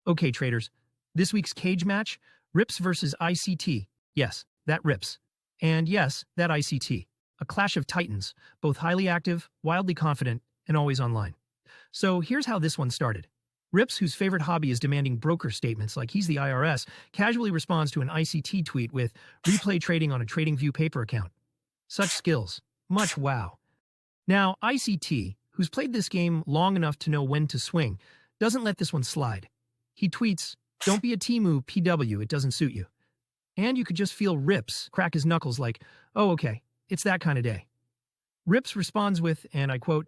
Okay, traders, this week's cage match, Rips versus ICT. Yes, that Rips. And yes, that ICT. A clash of titans, both highly active, wildly confident, and always online. So here's how this one started. Rips, whose favorite hobby is demanding broker statements like he's the IRS, casually responds to an ICT tweet with replay trading on a TradingView paper account. Such skills. Much wow. Now, ICT, who's played this game long enough to know when to swing, doesn't let this one slide. He tweets, "Don't be a Temu PW, it doesn't suit you." And you could just feel Rips crack his knuckles like, "Oh, okay, it's that kind of day." Rips responds with, and I quote,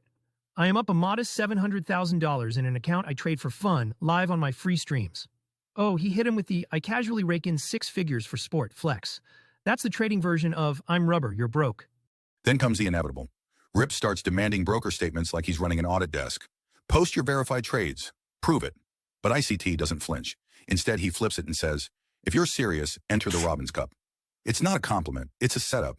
"I am up a modest $700,000 in an account I trade for fun, live on my free streams." Oh, he hit him with the, "I casually rake in six figures for sport flex." That's the trading version of, "I'm rubber, you're broke." Then comes the inevitable. Rip starts demanding broker statements like he's running an audit desk. Post your verified trades. Prove it. But ICT doesn't flinch. Instead, he flips it and says, "If you're serious, enter the Robbins Cup." It's not a compliment. It's a setup.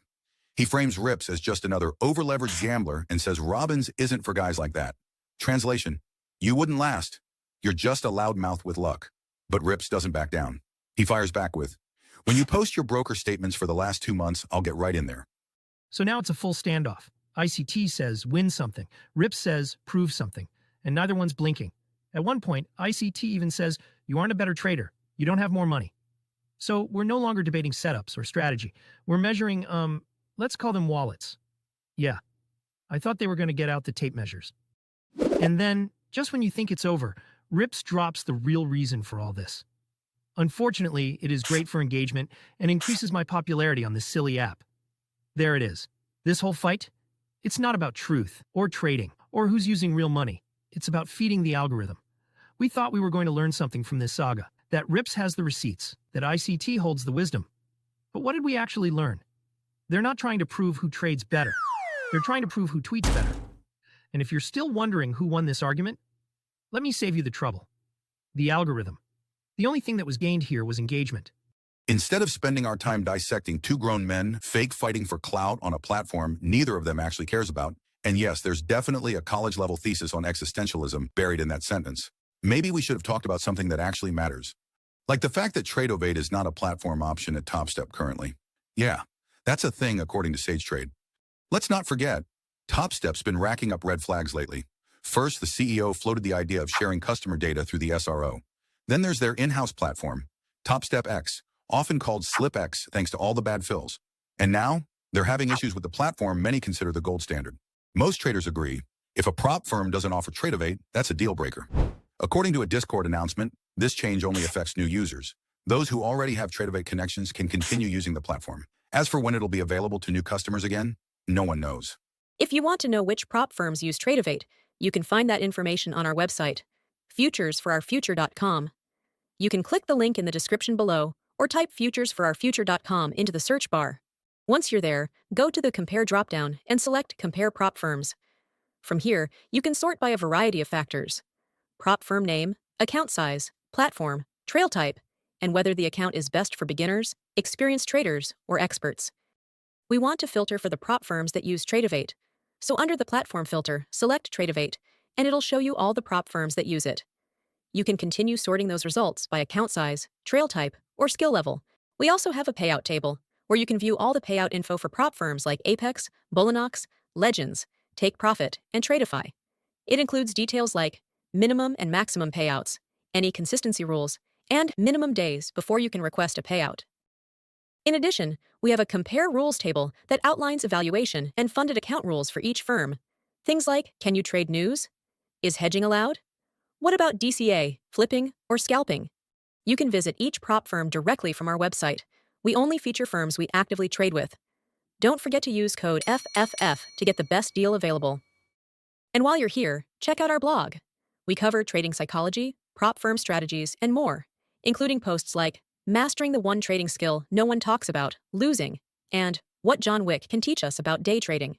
He frames Rips as just another over-leveraged gambler and says Robbins isn't for guys like that. Translation, you wouldn't last. You're just a loudmouth with luck. But Rips doesn't back down. He fires back with, "When you post your broker statements for the last 2 months, I'll get right in there." So now it's a full standoff. ICT says, "Win something." Rips says, "Prove something." And neither one's blinking. At one point, ICT even says, "You aren't a better trader. You don't have more money." So we're no longer debating setups or strategy. We're measuring, let's call them wallets. Yeah, I thought they were going to get out the tape measures. And then, just when you think it's over, Rips drops the real reason for all this. Unfortunately, it is great for engagement and increases my popularity on this silly app. There it is. This whole fight, it's not about truth or trading or who's using real money. It's about feeding the algorithm. We thought we were going to learn something from this saga, that Rips has the receipts, that ICT holds the wisdom. But what did we actually learn? They're not trying to prove who trades better. They're trying to prove who tweets better. And if you're still wondering who won this argument, let me save you the trouble. The algorithm. The only thing that was gained here was engagement. Instead of spending our time dissecting two grown men fake fighting for clout on a platform neither of them actually cares about, and yes, there's definitely a college-level thesis on existentialism buried in that sentence, maybe we should have talked about something that actually matters. Like the fact that Tradeovate is not a platform option at TopStep currently. Yeah, that's a thing according to Sage Trade. Let's not forget, TopStep's been racking up red flags lately. First, the CEO floated the idea of sharing customer data through the SRO. Then there's their in-house platform, TopStep X, often called SlipX thanks to all the bad fills. And now, they're having issues with the platform many consider the gold standard. Most traders agree, if a prop firm doesn't offer Tradeovate, that's a deal breaker. According to a Discord announcement, this change only affects new users. Those who already have Tradeovate connections can continue using the platform. As for when it'll be available to new customers again, no one knows. If you want to know which prop firms use Tradeovate, you can find that information on our website, futuresforourfuture.com. You can click the link in the description below or type futuresforourfuture.com into the search bar. Once you're there, go to the Compare dropdown and select Compare Prop Firms. From here, you can sort by a variety of factors: prop firm name, account size, platform, trail type, and whether the account is best for beginners, experienced traders, or experts. We want to filter for the prop firms that use Tradeovate. So under the platform filter, select Tradeovate, and it'll show you all the prop firms that use it. You can continue sorting those results by account size, trail type, or skill level. We also have a payout table, where you can view all the payout info for prop firms like Apex, Bullinox, Legends, Take Profit, and Tradeify. It includes details like minimum and maximum payouts, any consistency rules, and minimum days before you can request a payout. In addition, we have a compare rules table that outlines evaluation and funded account rules for each firm. Things like, can you trade news? Is hedging allowed? What about DCA, flipping, or scalping? You can visit each prop firm directly from our website. We only feature firms we actively trade with. Don't forget to use code FFF to get the best deal available. And while you're here, check out our blog. We cover trading psychology, prop firm strategies, and more, including posts like Mastering the One Trading Skill No One Talks About, Losing, and What John Wick Can Teach Us About Day Trading.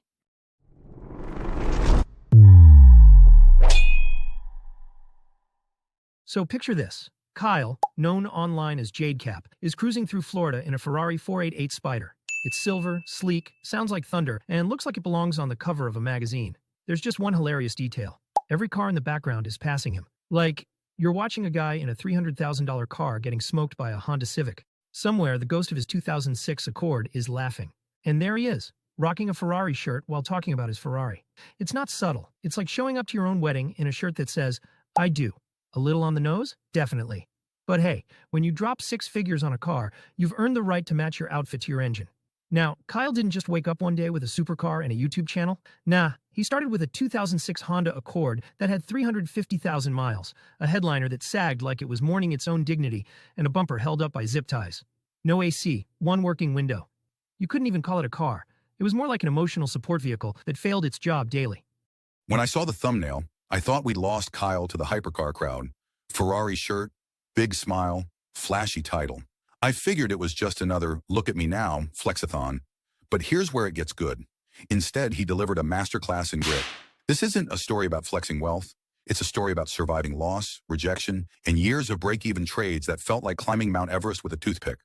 So picture this. Kyle, known online as JadeCap, is cruising through Florida in a Ferrari 488 Spider. It's silver, sleek, sounds like thunder, and looks like it belongs on the cover of a magazine. There's just one hilarious detail. Every car in the background is passing him. Like, You're watching a guy in a $300,000 car getting smoked by a Honda Civic. Somewhere, the ghost of his 2006 Accord is laughing. And there he is, rocking a Ferrari shirt while talking about his Ferrari. It's not subtle. It's like showing up to your own wedding in a shirt that says, I do. A little on the nose? Definitely. But hey, when you drop 6 figures on a car, you've earned the right to match your outfit to your engine. Now, Kyle didn't just wake up one day with a supercar and a YouTube channel. Nah, he started with a 2006 Honda Accord that had 350,000 miles, a headliner that sagged like it was mourning its own dignity, and a bumper held up by zip ties. No AC, one working window. You couldn't even call it a car. It was more like an emotional support vehicle that failed its job daily. When I saw the thumbnail, I thought we'd lost Kyle to the hypercar crowd. Ferrari shirt, big smile, flashy title. I figured it was just another look at me now flexathon. But here's where it gets good. Instead, he delivered a masterclass in grit. This isn't a story about flexing wealth. It's a story about surviving loss, rejection, and years of break-even trades that felt like climbing Mount Everest with a toothpick.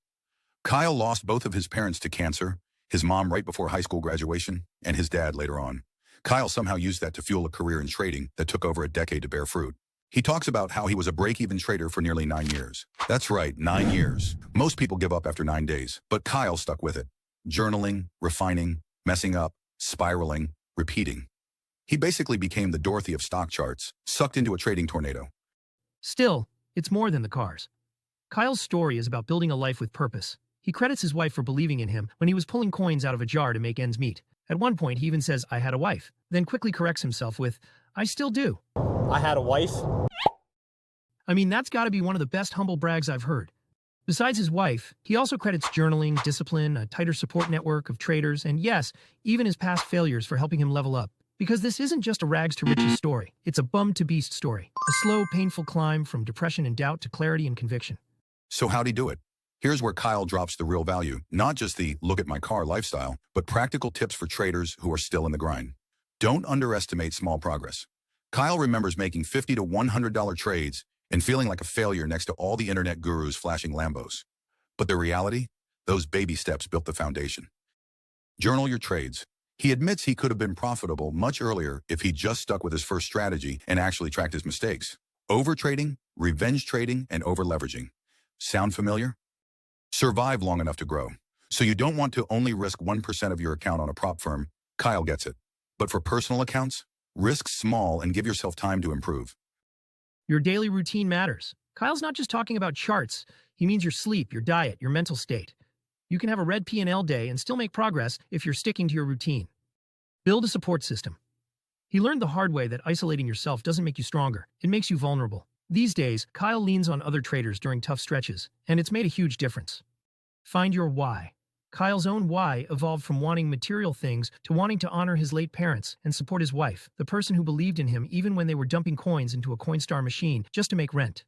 Kyle lost both of his parents to cancer, his mom right before high school graduation, and his dad later on. Kyle somehow used that to fuel a career in trading that took over a decade to bear fruit. He talks about how he was a break-even trader for nearly 9 years. That's right, 9 years. Most people give up after 9 days, but Kyle stuck with it. Journaling, refining, messing up, spiraling, repeating. He basically became the Dorothy of stock charts, sucked into a trading tornado. Still, it's more than the cars. Kyle's story is about building a life with purpose. He credits his wife for believing in him when he was pulling coins out of a jar to make ends meet. At one point, he even says, I had a wife, then quickly corrects himself with, I still do. I had a wife. I mean, that's got to be one of the best humble brags I've heard. Besides his wife, he also credits journaling, discipline, a tighter support network of traders, and yes, even his past failures for helping him level up. Because this isn't just a rags to riches story. It's a bum-to-beast story. A slow, painful climb from depression and doubt to clarity and conviction. So how'd he do it? Here's where Kyle drops the real value, not just the look at my car lifestyle, but practical tips for traders who are still in the grind. Don't underestimate small progress. Kyle remembers making $50 to $100 trades and feeling like a failure next to all the internet gurus flashing Lambos. But the reality? Those baby steps built the foundation. Journal your trades. He admits he could have been profitable much earlier if he just stuck with his first strategy and actually tracked his mistakes. Overtrading, revenge trading, and over-leveraging. Sound familiar? Survive long enough to grow. So you don't want to only risk 1% of your account on a prop firm. Kyle gets it. But for personal accounts, risk small and give yourself time to improve. Your daily routine matters. Kyle's not just talking about charts. He means your sleep, your diet, your mental state. You can have a red P&L day and still make progress if you're sticking to your routine. Build a support system. He learned the hard way that isolating yourself doesn't make you stronger. It makes you vulnerable. These days, Kyle leans on other traders during tough stretches, and it's made a huge difference. Find your why. Kyle's own why evolved from wanting material things to wanting to honor his late parents and support his wife, the person who believed in him even when they were dumping coins into a Coinstar machine just to make rent.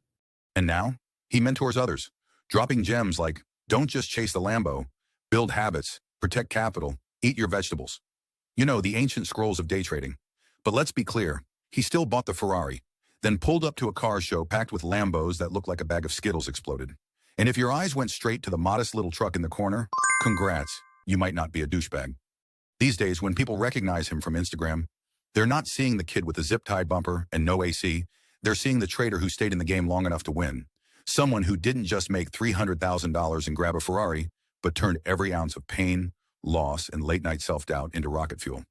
And now, he mentors others, dropping gems like, don't just chase the Lambo, build habits, protect capital, eat your vegetables. You know, the ancient scrolls of day trading. But let's be clear, he still bought the Ferrari, then pulled up to a car show packed with Lambos that looked like a bag of Skittles exploded. And if your eyes went straight to the modest little truck in the corner, congrats, you might not be a douchebag. These days, when people recognize him from Instagram, they're not seeing the kid with the zip-tied bumper and no AC. They're seeing the trader who stayed in the game long enough to win. Someone who didn't just make $300,000 and grab a Ferrari, but turned every ounce of pain, loss, and late-night self-doubt into rocket fuel.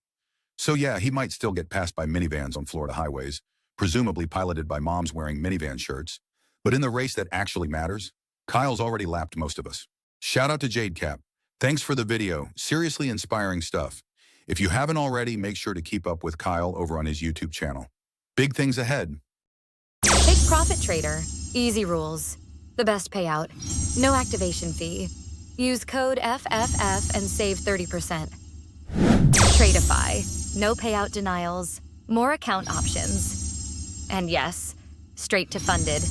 So yeah, he might still get passed by minivans on Florida highways, presumably piloted by moms wearing minivan shirts. But in the race that actually matters, Kyle's already lapped most of us. Shout out to JadeCap. Thanks for the video. Seriously inspiring stuff. If you haven't already, make sure to keep up with Kyle over on his YouTube channel. Big things ahead. Take Profit Trader. Easy rules. The best payout. No activation fee. Use code FFF and save 30%. Tradeify. No payout denials. More account options. And yes, straight to funded.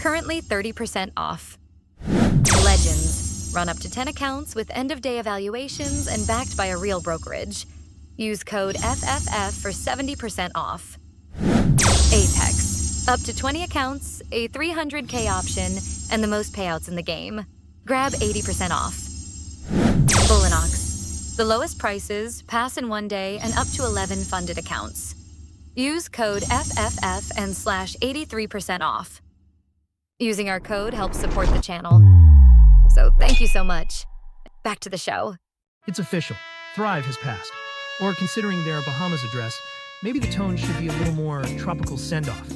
Currently 30% off. Legends. Run up to 10 accounts with end-of-day evaluations and backed by a real brokerage. Use code FFF for 70% off. Apex. Up to 20 accounts, a 300K option, and the most payouts in the game. Grab 80% off. Bullinox. The lowest prices, pass in 1 day, and up to 11 funded accounts. Use code FFF and /83% off. Using our code helps support the channel. So thank you so much. Back to the show. It's official. Thrive has passed. Or considering their Bahamas address, maybe the tone should be a little more tropical send-off.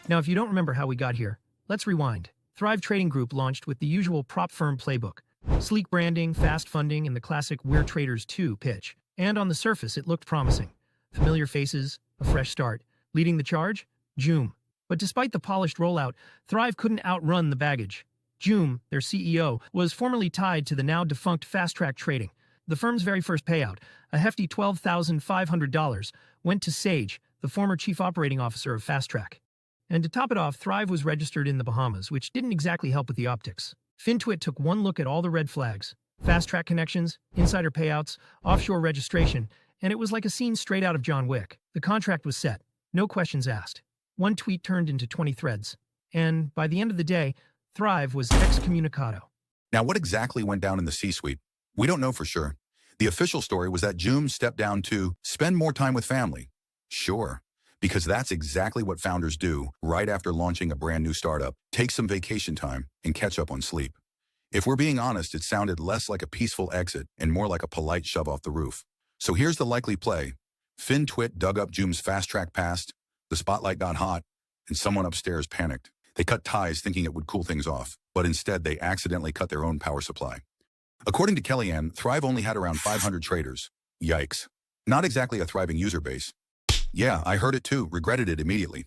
Now, if you don't remember how we got here, let's rewind. Thrive Trading Group launched with the usual prop firm playbook. Sleek branding, fast funding, and the classic "We're Traders too" pitch. And on the surface, it looked promising. Familiar faces, a fresh start. Leading the charge? Joom. But despite the polished rollout, Thrive couldn't outrun the baggage. Joom, their CEO, was formerly tied to the now-defunct Fast Track Trading. The firm's very first payout, a hefty $12,500, went to Sage, the former chief operating officer of Fast Track. And to top it off, Thrive was registered in the Bahamas, which didn't exactly help with the optics. FinTwit took one look at all the red flags: Fast Track connections, insider payouts, offshore registration, and it was like a scene straight out of John Wick. The contract was set, no questions asked. One tweet turned into 20 threads. And by the end of the day, Thrive was excommunicado. Now, what exactly went down in the C-suite? We don't know for sure. The official story was that Joom stepped down to spend more time with family. Sure, because that's exactly what founders do right after launching a brand new startup: take some vacation time and catch up on sleep. If we're being honest, it sounded less like a peaceful exit and more like a polite shove off the roof. So here's the likely play. FinTwit dug up Joom's Fast Track past, the spotlight got hot, and someone upstairs panicked. They cut ties thinking it would cool things off, but instead they accidentally cut their own power supply. According to Kellyanne, Thrive only had around 500 traders. Yikes. Not exactly a thriving user base. Yeah, I heard it too, regretted it immediately.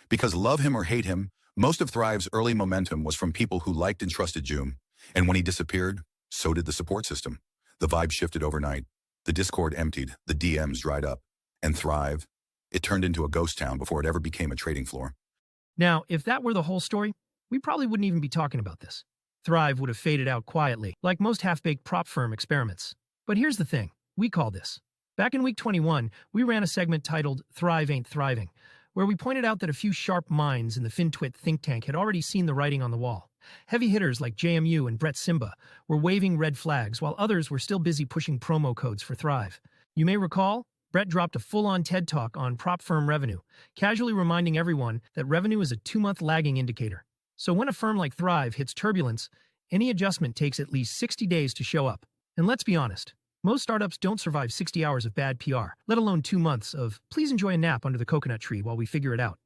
Because love him or hate him, most of Thrive's early momentum was from people who liked and trusted Joom. And when he disappeared, so did the support system. The vibe shifted overnight. The Discord emptied, the DMs dried up. And Thrive, it turned into a ghost town before it ever became a trading floor. Now, if that were the whole story, we probably wouldn't even be talking about this. Thrive would have faded out quietly, like most half-baked prop firm experiments. But here's the thing, we call this. Back in week 21, we ran a segment titled "Thrive Ain't Thriving," where we pointed out that a few sharp minds in the FinTwit think tank had already seen the writing on the wall. Heavy hitters like JMU and Brett Simba were waving red flags, while others were still busy pushing promo codes for Thrive. You may recall, Brett dropped a full-on TED Talk on prop firm revenue, casually reminding everyone that revenue is a 2-month lagging indicator. So when a firm like Thrive hits turbulence, any adjustment takes at least 60 days to show up. And let's be honest, most startups don't survive 60 hours of bad PR, let alone 2 months of "please enjoy a nap under the coconut tree while we figure it out."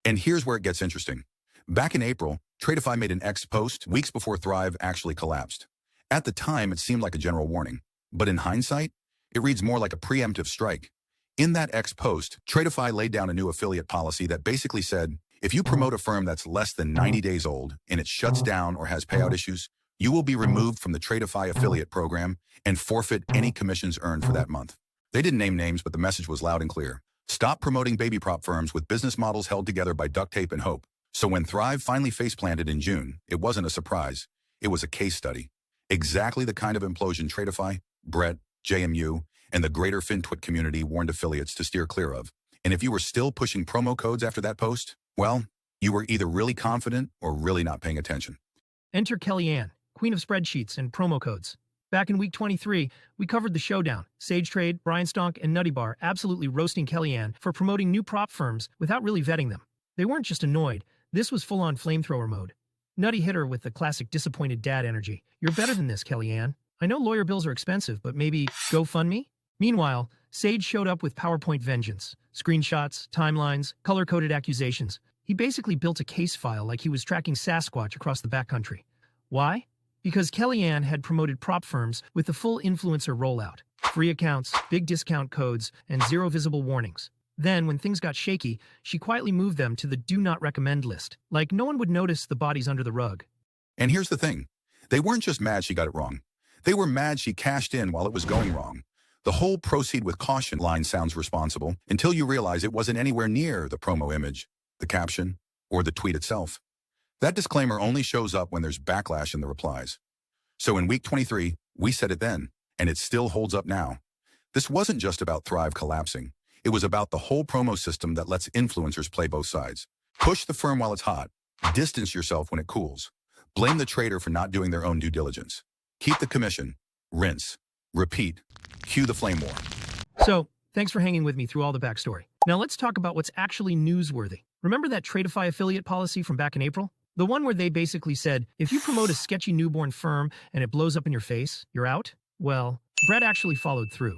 And here's where it gets interesting. Back in April, Tradeify made an X post weeks before Thrive actually collapsed. At the time, it seemed like a general warning. But in hindsight, it reads more like a preemptive strike. In that X post, Tradeify laid down a new affiliate policy that basically said, if you promote a firm that's less than 90 days old and it shuts down or has payout issues, you will be removed from the Tradeify affiliate program and forfeit any commissions earned for that month. They didn't name names, but the message was loud and clear. Stop promoting baby prop firms with business models held together by duct tape and hope. So when Thrive finally face-planted in June, it wasn't a surprise. It was a case study. Exactly the kind of implosion Tradeify, Brett, JMU, and the greater FinTwit community warned affiliates to steer clear of. And if you were still pushing promo codes after that post, well, you were either really confident or really not paying attention. Enter Kellyanne, queen of spreadsheets and promo codes. Back in week 23, we covered the showdown. Sage Trade, Brian Stonk, and Nutty Bar absolutely roasting Kellyanne for promoting new prop firms without really vetting them. They weren't just annoyed. This was full-on flamethrower mode. Nutty hit her with the classic disappointed dad energy. "You're better than this, Kellyanne. I know lawyer bills are expensive, but maybe GoFundMe?" Meanwhile, Sage showed up with PowerPoint vengeance. Screenshots, timelines, color-coded accusations. He basically built a case file like he was tracking Sasquatch across the backcountry. Why? Because Kellyanne had promoted prop firms with the full influencer rollout. Free accounts, big discount codes, and 0 visible warnings. Then, when things got shaky, she quietly moved them to the do not recommend list, like no one would notice the bodies under the rug. And here's the thing. They weren't just mad she got it wrong. They were mad she cashed in while it was going wrong. The whole "proceed with caution" line sounds responsible until you realize it wasn't anywhere near the promo image, the caption, or the tweet itself. That disclaimer only shows up when there's backlash in the replies. So in week 23, we said it then, and it still holds up now. This wasn't just about Thrive collapsing. It was about the whole promo system that lets influencers play both sides. Push the firm while it's hot. Distance yourself when it cools. Blame the trader for not doing their own due diligence. Keep the commission. Rinse. Repeat. Cue the flame war. So, thanks for hanging with me through all the backstory. Now let's talk about what's actually newsworthy. Remember that Tradeify affiliate policy from back in April? The one where they basically said, if you promote a sketchy newborn firm and it blows up in your face, you're out? Well, Brett actually followed through.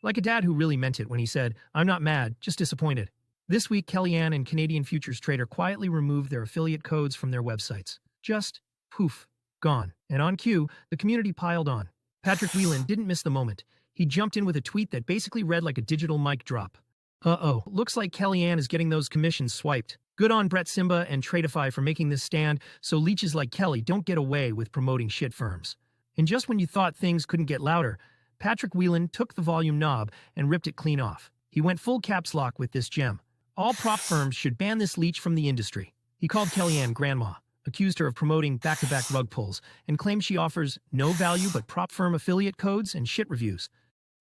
Like a dad who really meant it when he said, I'm not mad, just disappointed. This week, Kellyanne and Canadian Futures Trader quietly removed their affiliate codes from their websites. Just, poof, gone. And on cue, the community piled on. Patrick Whelan didn't miss the moment. He jumped in with a tweet that basically read like a digital mic drop. Uh-oh, looks like Kellyanne is getting those commissions swiped. Good on Brett Simba and Tradeify for making this stand so leeches like Kelly don't get away with promoting shit firms. And just when you thought things couldn't get louder, Patrick Whelan took the volume knob and ripped it clean off. He went full caps lock with this gem. All prop firms should ban this leech from the industry. He called Kellyanne grandma, accused her of promoting back-to-back rug pulls, and claimed she offers no value but prop firm affiliate codes and shit reviews.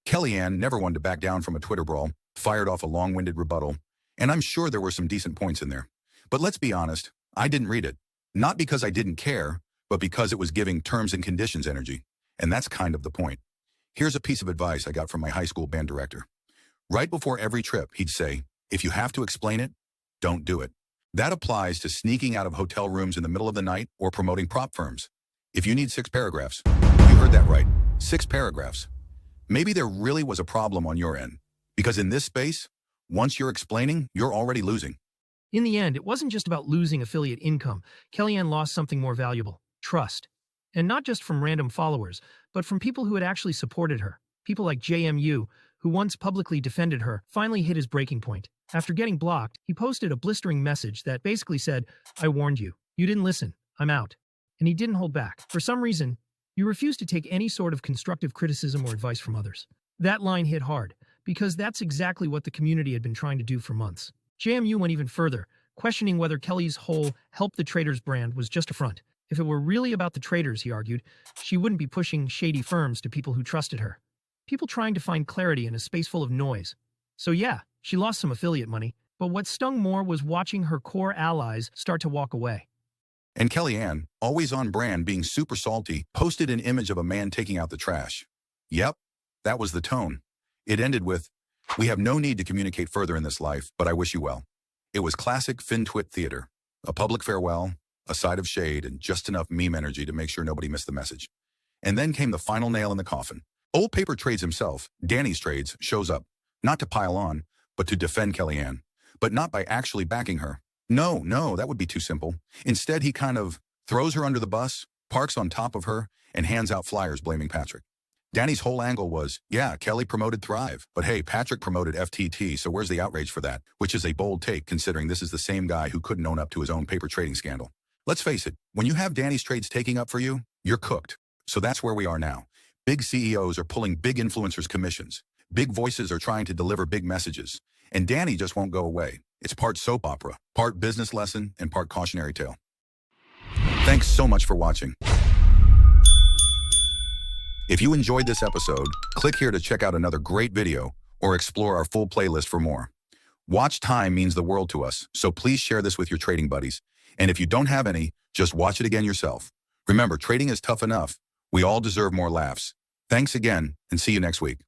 Kellyanne, never one to back down from a Twitter brawl, fired off a long-winded rebuttal, and I'm sure there were some decent points in there. But let's be honest, I didn't read it. Not because I didn't care, but because it was giving terms and conditions energy. And that's kind of the point. Here's a piece of advice I got from my high school band director. Right before every trip, he'd say, if you have to explain it, don't do it. That applies to sneaking out of hotel rooms in the middle of the night or promoting prop firms. If you need 6 paragraphs, you heard that right, 6 paragraphs. Maybe there really was a problem on your end, because in this space, once you're explaining, you're already losing. In the end, it wasn't just about losing affiliate income. Kellyanne lost something more valuable, trust. And not just from random followers, but from people who had actually supported her. People like JMU, who once publicly defended her, finally hit his breaking point. After getting blocked, he posted a blistering message that basically said, I warned you. You didn't listen. I'm out. And he didn't hold back. For some reason, you refused to take any sort of constructive criticism or advice from others. That line hit hard, because that's exactly what the community had been trying to do for months. JMU went even further, questioning whether Kelly's whole Help the Traders brand was just a front. If it were really about the traders, he argued, she wouldn't be pushing shady firms to people who trusted her. People trying to find clarity in a space full of noise. So yeah, she lost some affiliate money, but what stung more was watching her core allies start to walk away. And Kellyanne, always on brand, being super salty, posted an image of a man taking out the trash. Yep, that was the tone. It ended with, we have no need to communicate further in this life, but I wish you well. It was classic FinTwit theater. A public farewell, a side of shade, and just enough meme energy to make sure nobody missed the message. And then came the final nail in the coffin. Old Paper Trades himself, Danny's Trades, shows up, not to pile on, but to defend Kellyanne, but not by actually backing her. No, that would be too simple. Instead, he kind of throws her under the bus, parks on top of her, and hands out flyers blaming Patrick. Danny's whole angle was, yeah, Kelly promoted Thrive, but hey, Patrick promoted FTT, so where's the outrage for that? Which is a bold take, considering this is the same guy who couldn't own up to his own paper trading scandal. Let's face it, when you have Danny's Trades taking up for you, you're cooked. So that's where we are now. Big CEOs are pulling big influencers' commissions. Big voices are trying to deliver big messages. And Danny just won't go away. It's part soap opera, part business lesson, and part cautionary tale. Thanks so much for watching. If you enjoyed this episode, click here to check out another great video or explore our full playlist for more. Watch time means the world to us, so please share this with your trading buddies. And if you don't have any, just watch it again yourself. Remember, trading is tough enough. We all deserve more laughs. Thanks again, and see you next week.